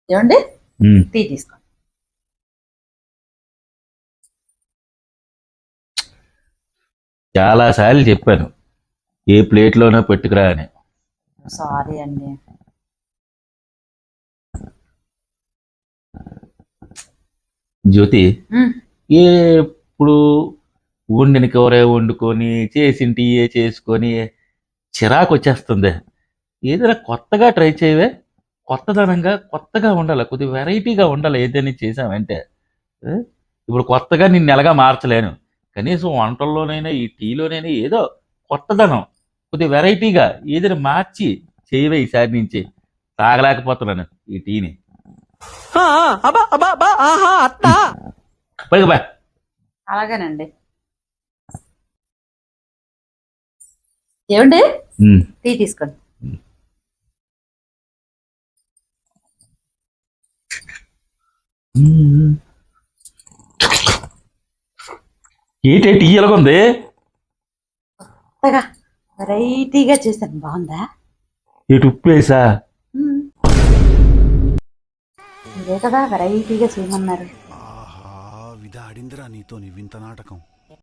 ఏమండి టీ తీసుకోండి. చాలా సార్లు చెప్పాను ఏ ప్లేట్లోనో పెట్టుకురా అని. సారీ అండి. జ్యోతి, ఎప్పుడు వండిన కూరే వండుకొని చేసింటి చేసుకొని చిరాకు వచ్చేస్తుంది. ఏదైనా కొత్తగా ట్రై చేయవే. కొత్తగా ఉండాలి, కొద్దిగా వెరైటీగా ఉండాలి. ఏదైనా చేసామంటే ఏ? ఇప్పుడు కొత్తగా నిన్ను ఎలాగా మార్చలేను. కనీసం వంటల్లోనైనా ఈ టీలోనైనా ఏదో కొత్తదనం, కొద్దిగా వెరైటీగా ఏదైనా మార్చి చేయవే ఈసారి నుంచి. తాగలేకపోతున్నాను ఈ టీని. పైగా బా. అలాగేనండి. ఏమండి టీ తీసుకోండి. ఏంటి టీ ఎలాగుంది? కొత్తగా వెరైటీగా చేశాను, బాగుందా? ఇటు ఉప్పు వేసా? ఇదే కదా వెరైటీగా చేయమన్నారు. ఆహా, విధాడిందిరా నీతో నీ వింత నాటకం.